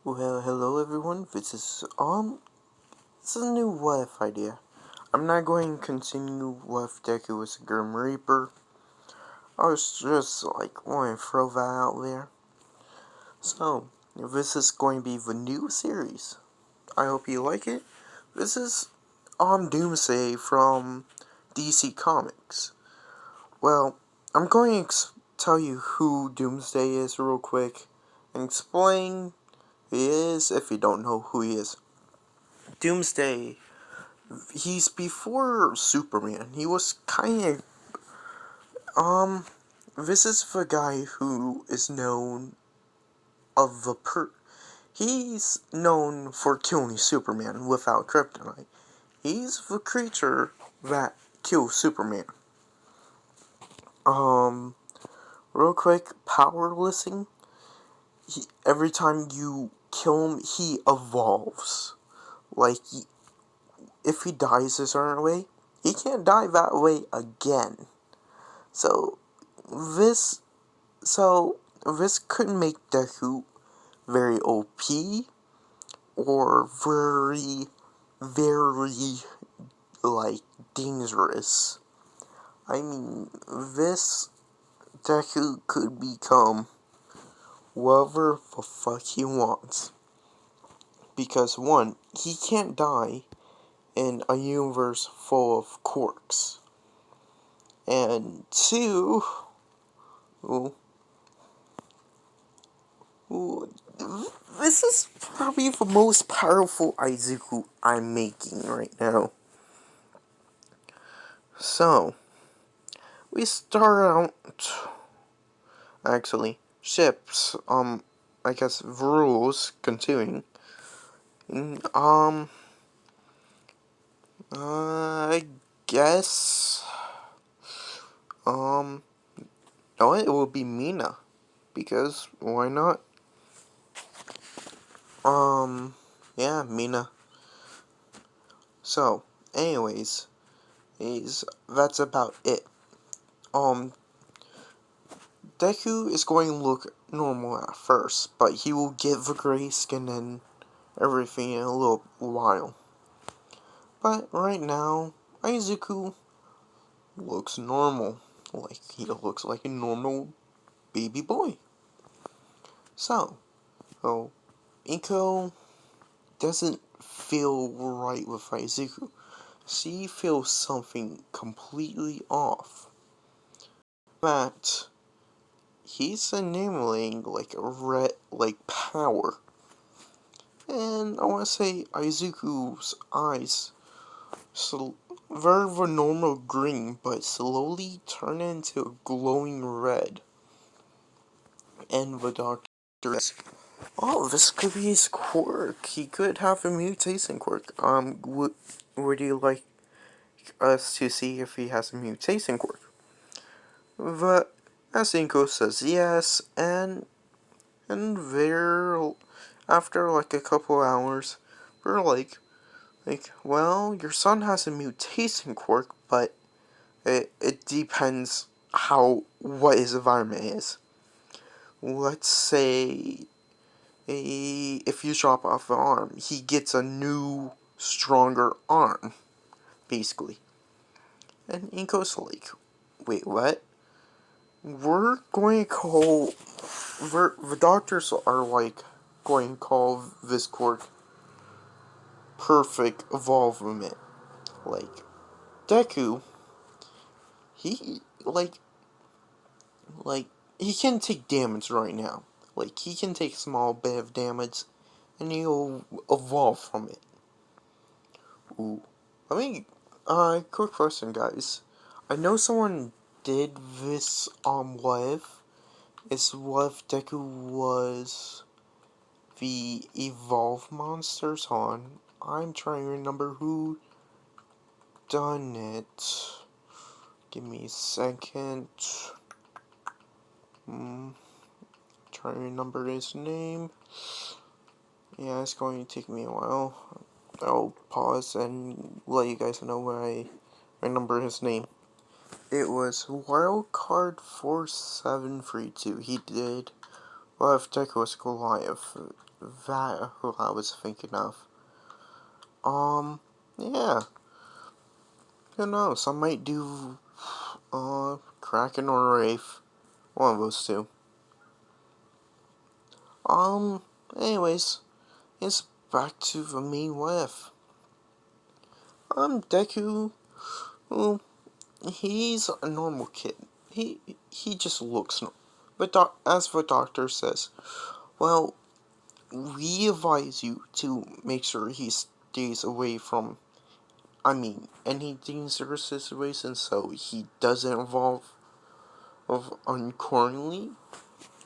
Well, hello everyone. This is a new what if idea. I'm not going to continue what if Deku was a Grim Reaper. I was just wanting to throw that out there. So, this is going to be the new series. I hope you like it. This is Doomsday from DC Comics. Well, I'm going to tell you who Doomsday is real quick and explain who he is if you don't know who he is. Doomsday, he's before Superman. He was this is the guy who is known of the he's known for killing Superman without kryptonite. He's the creature that kills Superman. Real quick, power listing. Every time you kill him, he evolves. If he dies a certain way, he can't die that way again. So this this could make Deku very OP or very dangerous. I mean, this Deku could become whatever the fuck he wants. Because one, he can't die in a universe full of quirks. And two, this is probably the most powerful Izuku I'm making right now. So, we start out, actually, ships, I guess rules, continuing. I guess, no, it will be Mina, because why not? Yeah, Mina. So, anyways, that's about it. Deku is going to look normal at first, but he will get the gray skin and everything in a little while. But right now, Izuku looks normal. He looks like a normal baby boy. So, Iko doesn't feel right with Izuku. She feels something completely off. That he's enabling a red power. And I want to say Izuku's eyes they're the normal green, but slowly turn into a glowing red. And the doctor says, "Oh, this could be his quirk. He could have a mutation quirk. Would you like us to see if he has a mutation quirk?" But Asinko says yes, and they're after a couple hours, we're well, your son has a mutation quirk, but it depends what his environment is. Let's say if you chop off an arm, he gets a new, stronger arm, basically. And Inko's wait, what? We're going to call, the doctors are going to call this quirk perfect evolvement. Deku, he, he can take damage right now. He can take a small bit of damage, and he'll evolve from it. Ooh. Quick question, guys. I know someone did this, what if? It's what if Deku was the evolved monsters on. I'm trying to remember who done it. Give me a second. Trying to remember his name. Yeah, it's going to take me a while. I'll pause and let you guys know when I remember his name. It was Wildcard 4732. He did What if Deku was Goliath. that who I was thinking of. Yeah. Who knows? I might do, Kraken or Wraith. One of those two. Anyways, it's back to the main with. Deku. Well, he's a normal kid. He just looks normal. But as the doctor says, well, we advise you to make sure he stays away from, any dangerous situations so he doesn't involve uncurrently,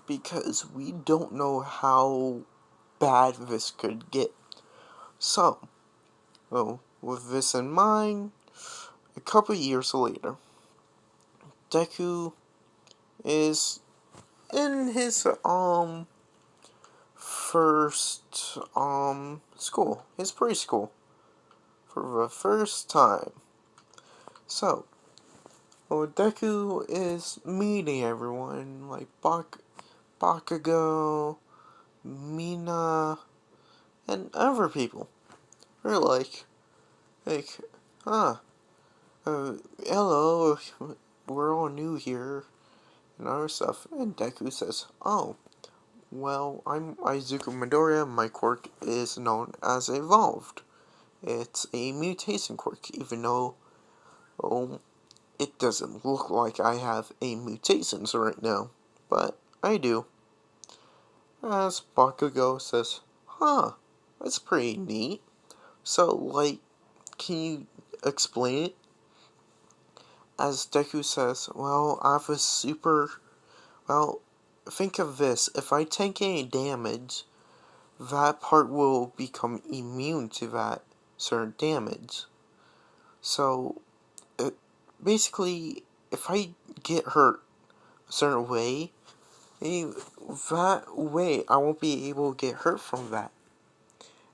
because we don't know how bad this could get. So, well, with this in mind, a couple years later, Deku is in his first school, his preschool, for the first time. So, well, Deku is meeting everyone like Bakugo, Mina, and other people. They're like, huh, hello, we're all new here, and other stuff. And Deku says, oh, well, I'm Izuku Midoriya. My quirk is known as Evolved. It's a mutation quirk, even though, oh, it doesn't look like I have a mutations right now. But I do. As Bakugo says, huh, that's pretty neat. So, can you explain it? As Deku says, well, I have a super... Well, think of this. If I take any damage, that part will become immune to that certain damage. So, basically, if I get hurt a certain way, that way I won't be able to get hurt from that.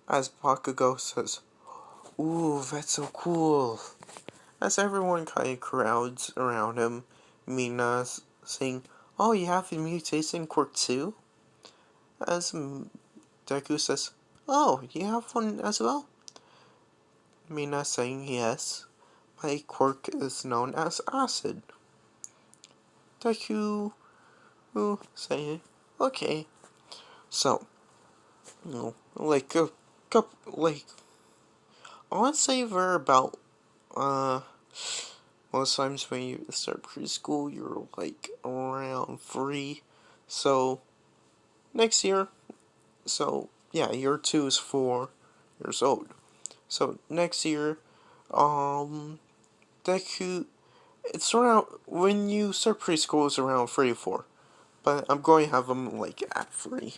As Bakugo says, ooh, that's so cool. As everyone kind of crowds around him, Mina saying, oh, you have the mutation quirk too? As Deku says, oh, you have one as well? Mina saying yes. My quirk is known as Acid. Deku saying, okay. So, like a couple, I want to say they're about, most times when you start preschool, you're like around 3. So, next year, so yeah, year 2 is 4 years old. So, next year, Deku, it's around, when you start preschool, it's around 3 or 4. But I'm going to have them like at 3.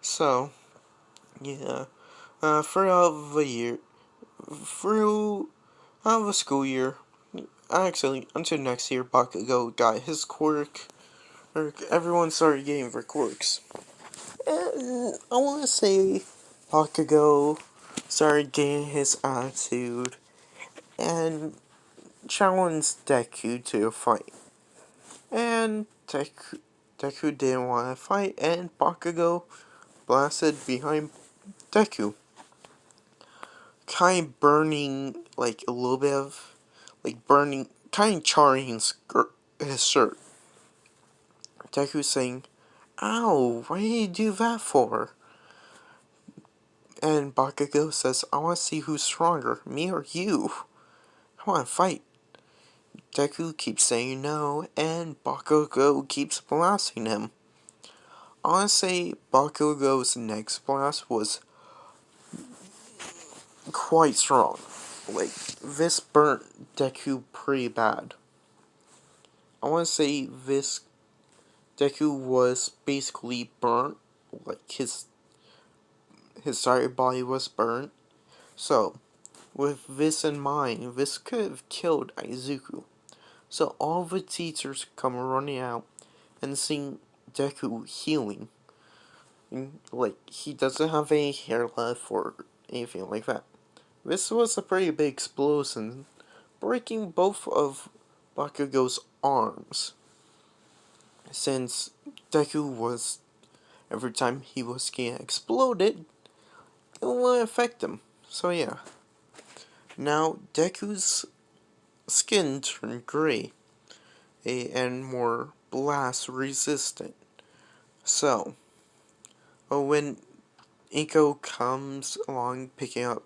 So, yeah, throughout the year, through the school year, actually, until next year, Bakugo got his quirk. Everyone started getting their quirks. And I want to say Bakugo started getting his attitude and challenged Deku to a fight. And Deku didn't want to fight, and Bakugo blasted behind Deku, kind of burning, like, a little bit of, like, burning, kind of charring his shirt. Deku saying, ow, why did you do that for? And Bakugo says, I want to see who's stronger, me or you. I want to fight. Deku keeps saying no, and Bakugo keeps blasting him. I want to say Bakugo's next blast was quite strong. Like, this burnt Deku pretty bad. I want to say this Deku was basically burnt, like his entire body was burnt. So, with this in mind, this could have killed Izuku. So all the teachers come running out and seeing Deku healing. Like, he doesn't have any hair left or anything like that. This was a pretty big explosion, breaking both of Bakugo's arms, since Deku was every time he was getting exploded, it wouldn't affect him. So yeah. Now, Deku's skin turned gray and more blast resistant. So, when Inko comes along picking up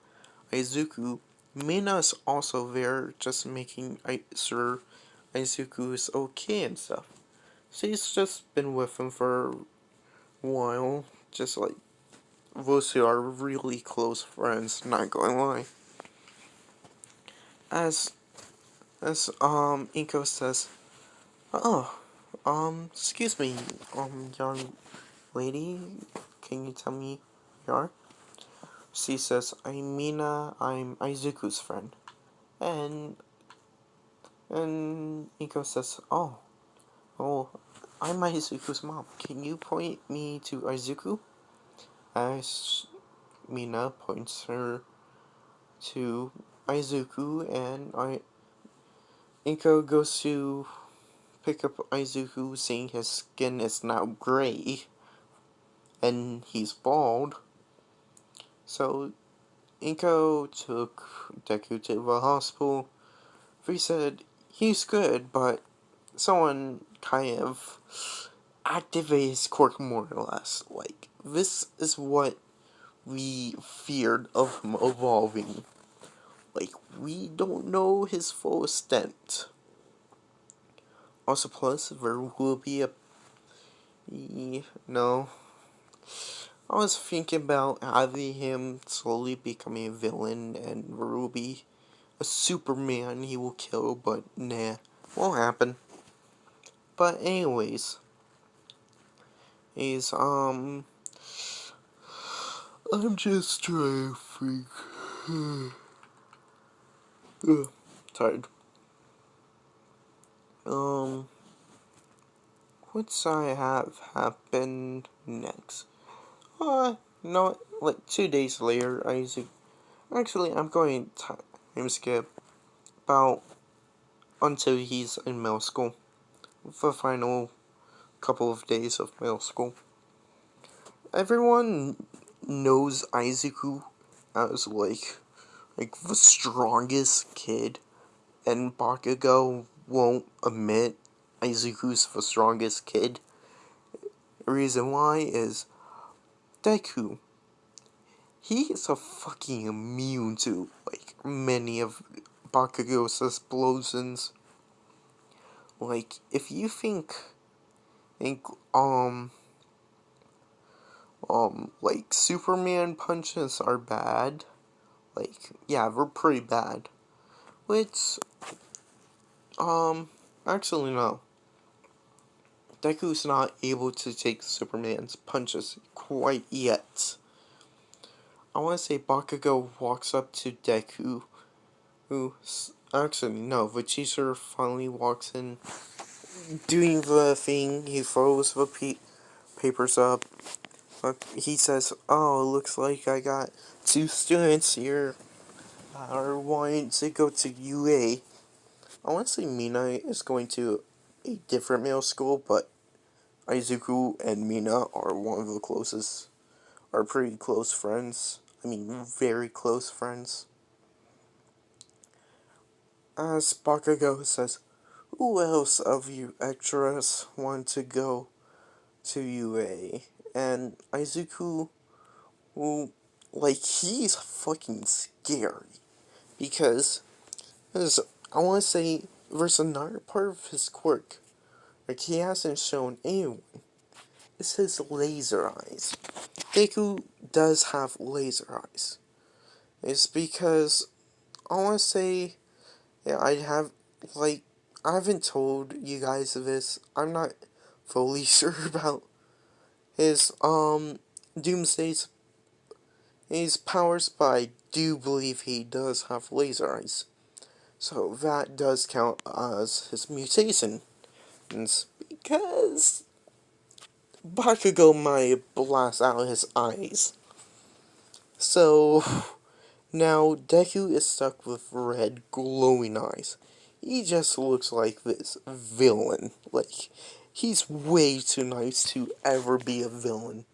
Izuku, Mina's also there just making sure Izuku is okay and stuff. She's just been with him for a while, just like those who are really close friends, not going to lie. As Inko says, "Oh, excuse me, young lady, can you tell me who you are?" She says, "I'm Mina, I'm Izuku's friend." And Inko says, oh, I'm Izuku's mom. Can you point me to Izuku?" As Mina points her to Izuku, and Inko goes to pick up Izuku, seeing his skin is now gray, and he's bald. So Inko took Deku to the hospital. They said he's good, but someone kind of activated his quirk more or less. Like, this is what we feared of him evolving. Like, we don't know his full extent. Also, plus, there will be a... No. I was thinking about having him slowly becoming a villain, and there will be a Superman he will kill, but nah, won't happen. But anyways, I'm just trying to think. Ugh, tired. What's I have happened next? No, like 2 days later, actually, I'm going to time skip about until he's in middle school. The final couple of days of middle school. Everyone knows Izuku as like the strongest kid, and Bakugo won't admit Izuku's the strongest kid. The reason why is Deku. He is a fucking immune to like many of Bakugo's explosions. Like, if you think um like Superman punches are bad, like, yeah, they're pretty bad. Which actually no. Deku's not able to take Superman's punches quite yet. I want to say Bakugo walks up to Deku, who actually no, the teacher finally walks in, doing the thing. He throws the papers up. He says, "Oh, it looks like I got 2 students here are wanting to go to UA." I want to say Mina is going to a different middle school, but Izuku and Mina are one of the closest, are pretty close friends. I mean, very close friends. As Bakugo says, "Who else of you extras want to go to UA?" And Izuku, who, like, he's fucking scary. Because, I want to say, there's another part of his quirk, like, he hasn't shown anyone. It's his laser eyes. Deku does have laser eyes. It's because, I want to say, yeah, I haven't told you guys this. I'm not fully sure about his, Doomsday's his powers, but I do believe he does have laser eyes. So that does count as his mutation. And it's because Bakugo might blast out his eyes. So now Deku is stuck with red glowing eyes. He just looks like this villain. Like, he's way too nice to ever be a villain.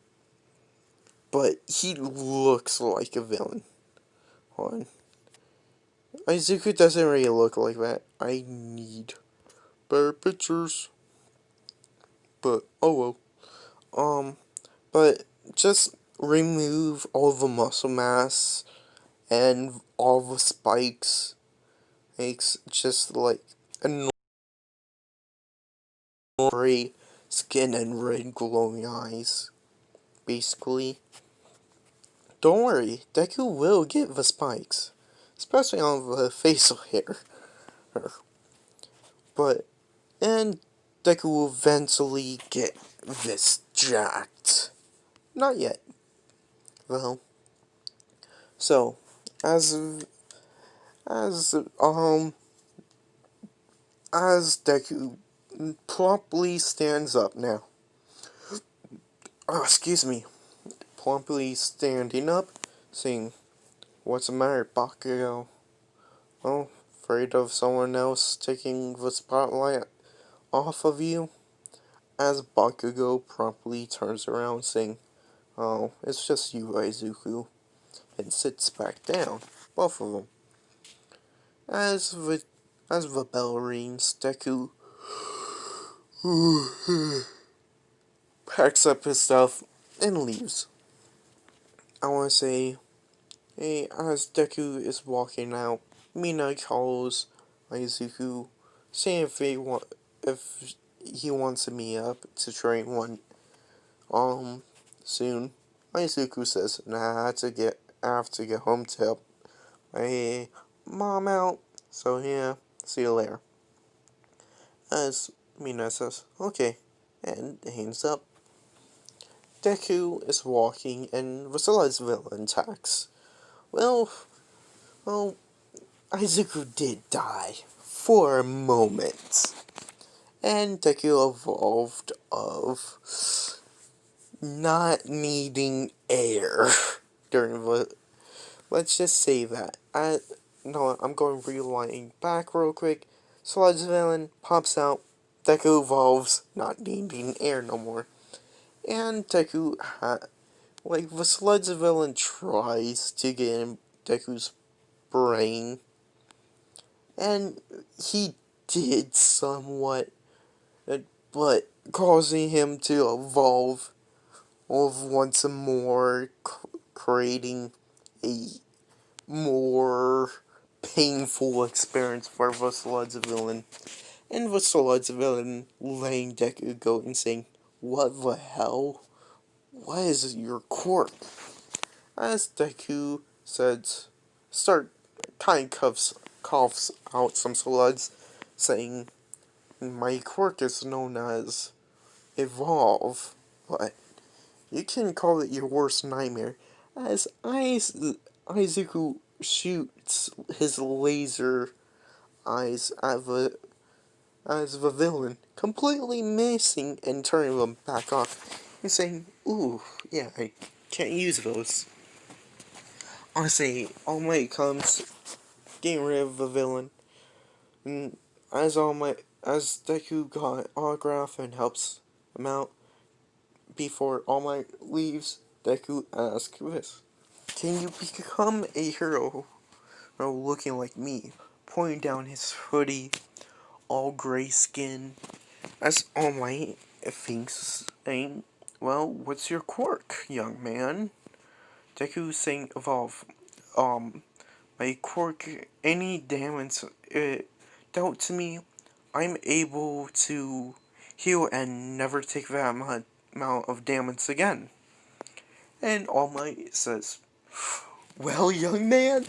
but he looks like a villain. Hold on. Izuku doesn't really look like that. I need better pictures. But, oh well. But just remove all the muscle mass and all the spikes. Makes just like a gray skin and red glowing eyes. Basically. Don't worry, Deku will get the spikes. Especially on the facial hair. But, and Deku will eventually get this jacked. Not yet. Well, so, as, as, um, as Deku promptly stands up now. Oh, excuse me. Promptly standing up, saying, "What's the matter, Bakugo? Oh, afraid of someone else taking the spotlight off of you?" As Bakugo promptly turns around, saying, "Oh, it's just you, Izuku," and sits back down, both of them. As the, as the bell rings, Deku packs up his stuff and leaves. I want to say, hey, as Deku is walking out, Mina calls Izuku, saying if he wants to meet up to train soon. Izuku says, "Nah, I have to get home to help my mom out. So yeah, see you later." As Mina says, "Okay," and hangs up. Deku is walking and Vasila's villain attacks. Well, well, Izuku did die for a moment. And Deku evolved of not needing air during the. Let's just say that. No, I'm going rewinding back real quick. Sludge villain pops out. Deku evolves, not needing air no more. And the Sludge villain tries to get in Deku's brain. And he did somewhat, but causing him to evolve once more, creating a more painful experience for the Sludge villain. And the Sludge villain letting Deku go and saying, "What the hell? What is your quirk?" As Deku kind of coughs out some sludge, saying, "My quirk is known as Evolve, but you can call it your worst nightmare." As Izuku shoots his laser eyes at the villain, completely missing and turning them back off. He's saying, "Ooh, yeah, I can't use those." Honestly, All Might comes, getting rid of the villain, and as Deku got autograph and helps him out, before All Might leaves, Deku asks this: "Can you become a hero looking like me?" Pointing down his hoodie, all gray skin, as All Might thinks, saying, "Well, what's your quirk, young man?" Deku saying, "Evolve. My quirk, any damage dealt to me, I'm able to heal and never take that amount of damage again." And All Might says, "Well, young man,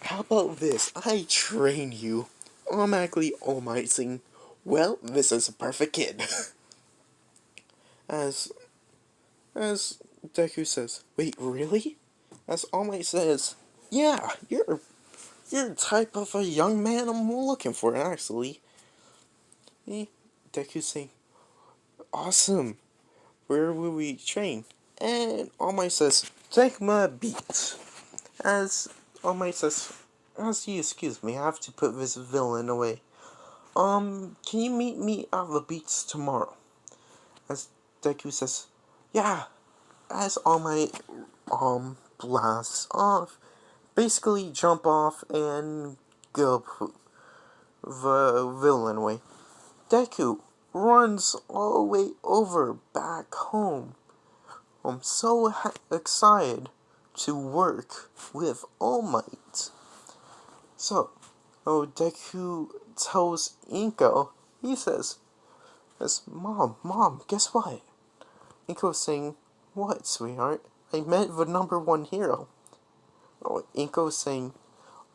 how about this? I train you." Automatically, All Might saying, "Well, this is a perfect kid." as as Deku says, "Wait, really?" As All Might says, "Yeah, you're the type of a young man I'm looking for, actually." Deku saying, "Awesome. Where will we train?" And All Might says, "Take my beat." As All Might says, "As you excuse me, I have to put this villain away. Can you meet me at the beach tomorrow?" As Deku says, "Yeah, as All Might blasts off, basically jump off and go the villain way. Deku runs all the way over back home. I'm so excited to work with All Might. So, Deku tells Inko, he says, Mom, guess what? Inko's saying, what, sweetheart? I met the #1 hero. Inko's saying,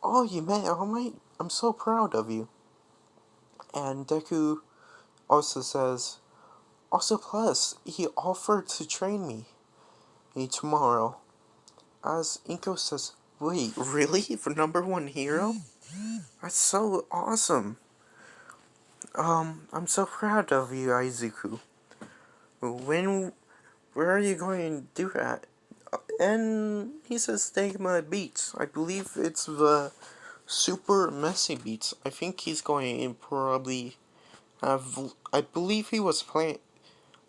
oh, you met All Might? I'm so proud of you. And Deku also says, also plus, he offered to train me tomorrow. As Inko says, wait, really? The #1 hero? That's so awesome. I'm so proud of you, Izuku. Where are you going to do that? And he says Stigma Beats. I believe it's the Super Messy Beats. I think he's going to probably have, I believe he was playing,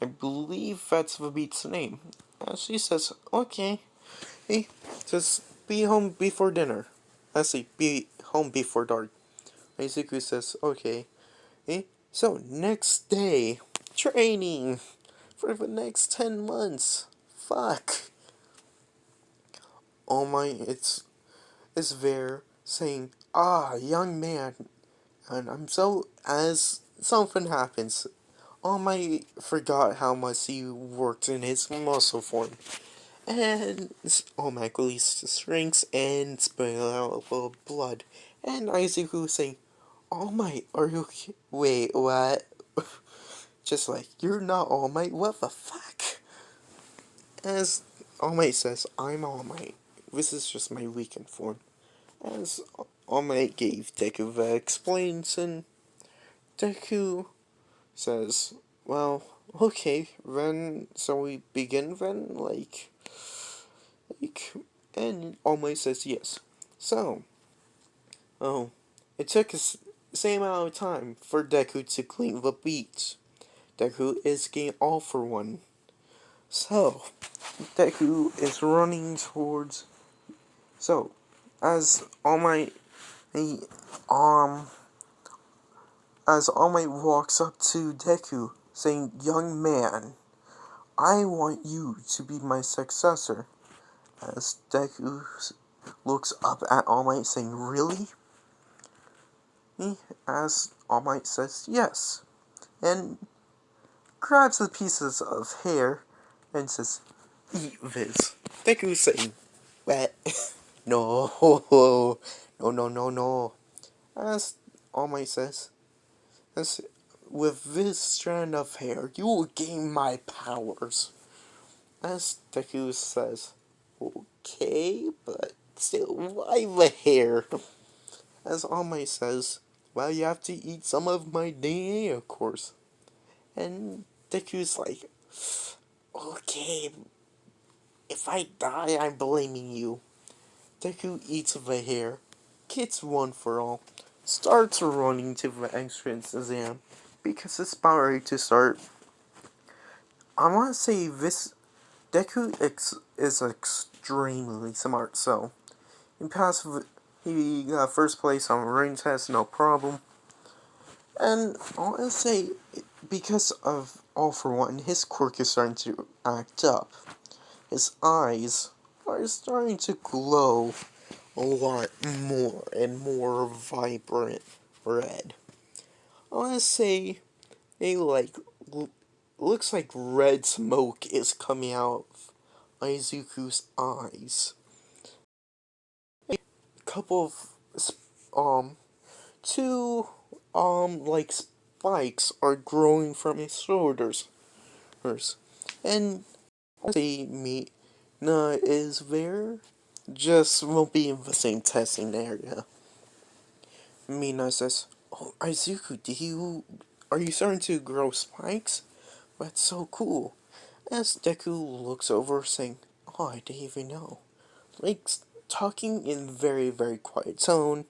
I believe that's the beat's name. And she says, okay, hey, just be home before dinner. Let's see, be home before dark. Izuku says, okay. Hey, so next day, training for the next 10 months. Fuck. Oh my, it's there saying, young man. And I'm so, as something happens, All Might forgot how much he worked in his muscle form. And All Might released shrinks and spill out blood. And Izuku saying, All Might, are you wait, what? Just like, you're not All Might, what the fuck? As All Might says, I'm All Might. This is just my weakened form. As All Might gave Deku the explanation, Deku says, well, okay, then, so we begin then, and All Might says yes. So, it took the same amount of time for Deku to clean the beach. Deku is getting all for one. So, Deku is running towards, so, as All Might, he, as All Might walks up to Deku, saying, young man, I want you to be my successor. As Deku looks up at All Might, saying, really? As All Might says, yes. And grabs the pieces of hair and says, eat this. Deku's saying, what? No, no. As All Might says, as with this strand of hair, you will gain my powers. As Deku says, okay, but still, why the hair? As All Might says, well, you have to eat some of my DNA, of course. And Deku's like, okay, if I die, I'm blaming you. Deku eats the hair, gets one for all, starts running to the entrance exam, because it's about ready to start. I want to say this, Deku is extremely smart, so he got first place on the rain test, no problem. And I want to say, because of All For One, his quirk is starting to act up. His eyes are starting to glow a lot more and more vibrant red. I want to say, looks like red smoke is coming out of Izuku's eyes. A couple of, two, spikes are growing from his shoulders. And say Mina is there, just won't be in the same testing area. Mina says, oh, Izuku, are you starting to grow spikes? That's so cool. As Deku looks over saying, oh, I didn't even know. Talking in very, very quiet tone,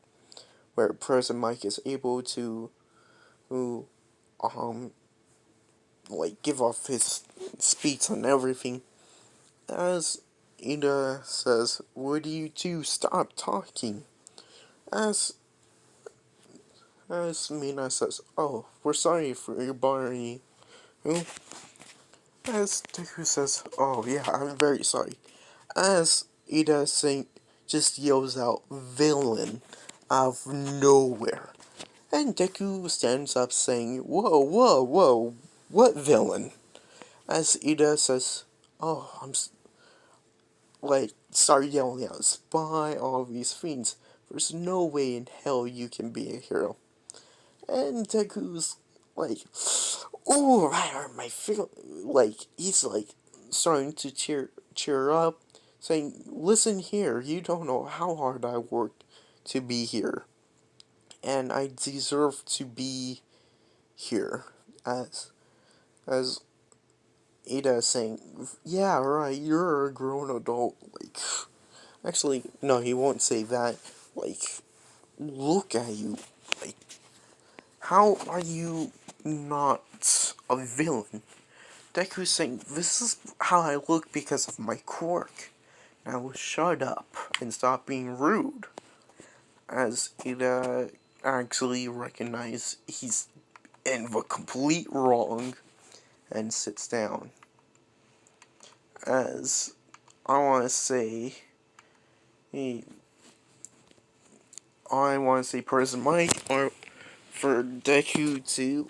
where President Mike is able to, give off his speech on everything. As Ida says, would you two stop talking? As Mina says, oh, we're sorry for your bothering you. As Deku says, oh yeah, I'm very sorry. As Ida just yells out, villain, out of nowhere. And Deku stands up saying, whoa, whoa, whoa, what villain? As Ida says, oh, start yelling out, spy all these fiends. There's no way in hell you can be a hero. And Deku's like, ooh, right hurt my feel. He's starting to cheer up, saying, listen here, you don't know how hard I worked to be here. And I deserve to be here. As Ada is saying, yeah, right, you're a grown adult. Actually, no, he won't say that. Look at you. Like, how are you not a villain? Deku's saying, this is how I look because of my quirk. Now shut up and stop being rude. As Ida actually recognizes he's in the complete wrong and sits down. As I want to say, President Mike, or for Deku to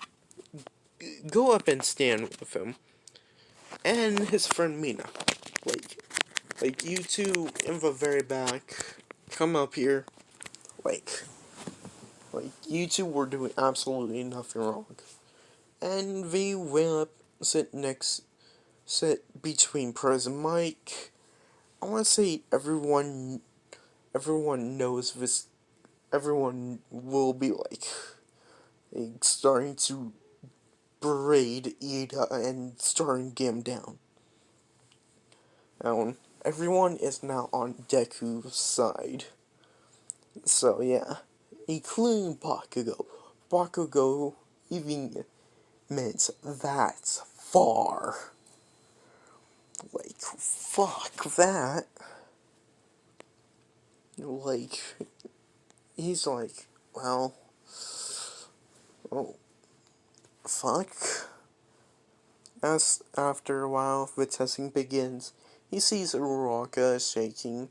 go up and stand with him, and his friend Mina. You two in the very back, come up here. Like, you two were doing absolutely nothing wrong. And they went up, sit between President Mike. I want to say everyone knows this. Everyone will be starting to berate Ida and starting to get him down. Everyone is now on Deku's side. So yeah, including Bakugo. Bakugo even meant that far. Fuck that. He's well, oh, fuck. As after a while, the testing begins. He sees Uraraka shaking.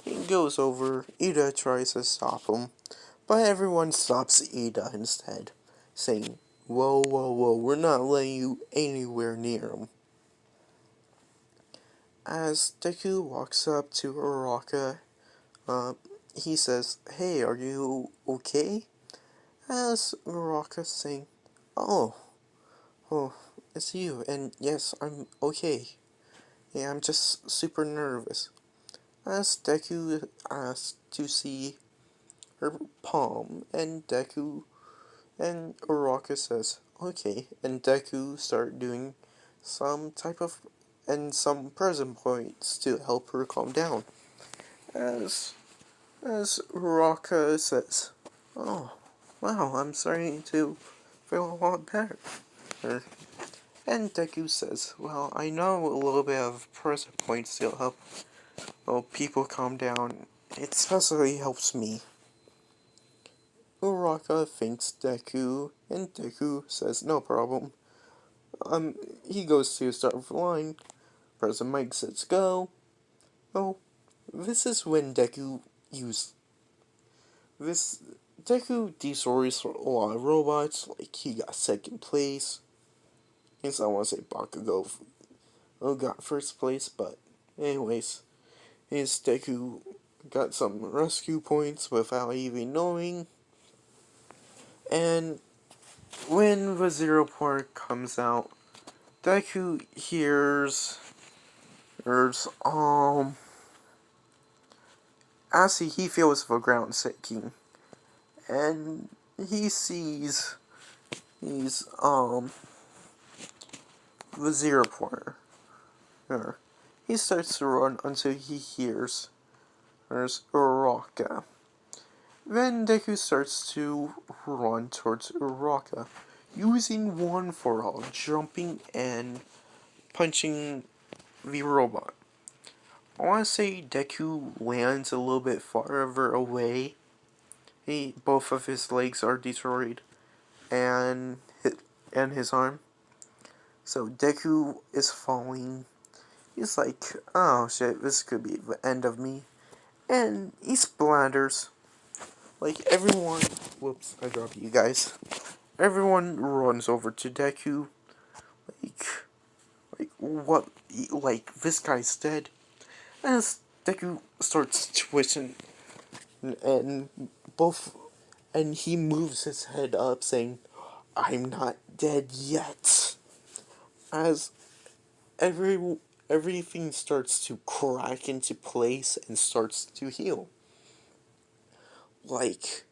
He goes over. Ida tries to stop him, but everyone stops Ida instead, saying, whoa, whoa, whoa, we're not letting you anywhere near him. As Deku walks up to Uraraka, he says, hey, are you okay? As Uraraka saying, oh, it's you, and yes, I'm okay. Yeah, I'm just super nervous. As Deku asks to see her palm, and Uraraka says, okay, and Deku start doing some present points to help her calm down. As Uraraka says, oh, wow, I'm starting to feel a lot better. And Deku says, well, I know a little bit of present points to help people calm down. It especially helps me. Uraraka thanks Deku, and Deku says no problem. He goes to start with the line. President Mike says go. Oh, this is when Deku destroys a lot of robots, he got second place. I guess I want to say Bakugo got first place, but anyways, his Deku got some rescue points without even knowing. And when the Zero Part comes out, Deku hears as he feels the ground shaking, and he sees the Zero Pointer. He starts to run until he hears Uraraka. Then Deku starts to run towards Uraraka, using one for all, jumping and punching the robot. I want to say Deku lands a little bit farther away. Both of his legs are destroyed, and his arm. So Deku is falling. He's like, oh shit, this could be the end of me. And he splatters. Like everyone, whoops, I dropped you guys. Everyone runs over to Deku. Like, what? Like this guy's dead. As Deku starts twitching, and both, and he moves his head up, saying, "I'm not dead yet." As everything starts to crack into place and starts to heal. Like,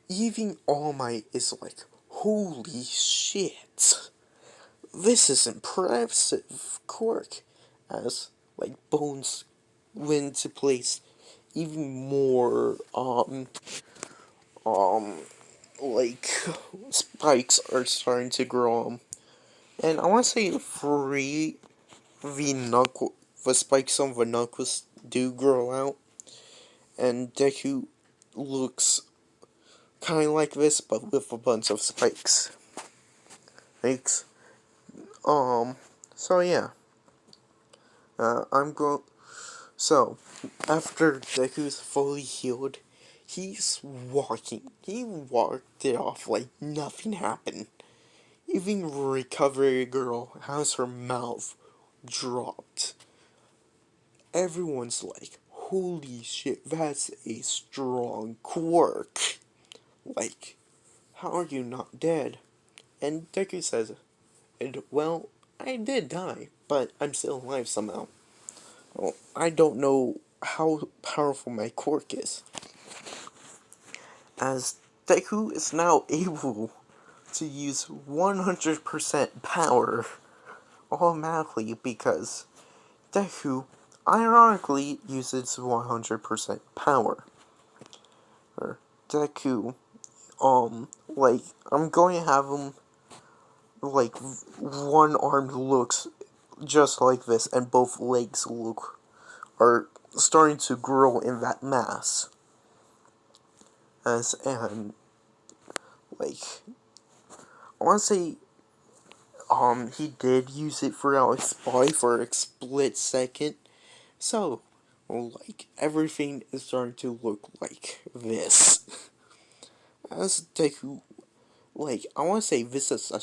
even All Might is like, holy shit, this is impressive, quirk. As, like, bones went into place, even more, like, spikes are starting to grow on. And I want to say the spikes on the knuckles do grow out, and Deku looks kind of like this, but with a bunch of spikes. Thanks. So yeah. I'm going. So, after Deku's fully healed, he's walking. He walked it off like nothing happened. Even Recovery Girl has her mouth dropped. Everyone's like, holy shit, that's a strong quirk. Like, how are you not dead? And Deku says, well, I did die, but I'm still alive somehow. Well, I don't know how powerful my quirk is. As Deku is now able to use 100% power automatically because Deku ironically uses 100% power. Or Deku, like, I'm going to have him, like, one arm looks just like this, and both legs are starting to grow in that mass. And, like, I want to say, he did use it throughout his body for a split second. So, like, everything is starting to look like this. As Deku, like, I want to say this is a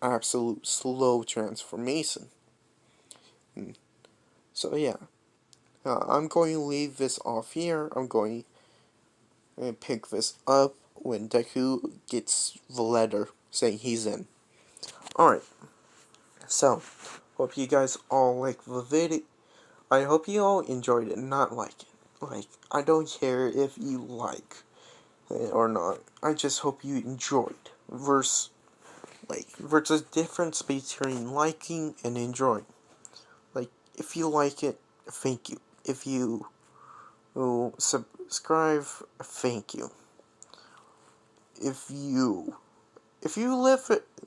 absolute slow transformation. So, yeah. I'm going to leave this off here. I'm going to pick this up when Deku gets the letter saying he's in. Alright. So, hope you guys all like the video. I hope you all enjoyed it, not like it. Like, I don't care if you like it or not. I just hope you enjoyed. There's a difference between liking and enjoying. Like, if you like it, thank you. If you subscribe, thank you. If you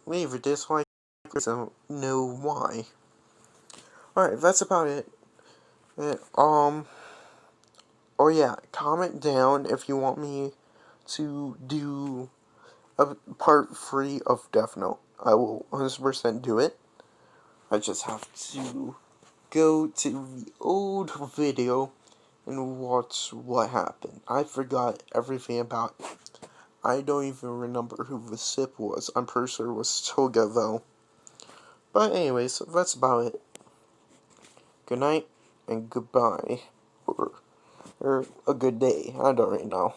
leave a dislike, I don't know why. Alright, that's about it. Oh yeah, comment down if you want me to do a part 3 of Death Note. I will 100% do it. I just have to go to the old video and watch what happened. I forgot everything about it. I don't even remember who the sip was. I'm pretty sure it was Toga though. But anyways, that's about it. Good night and goodbye. Or a good day. I don't really know.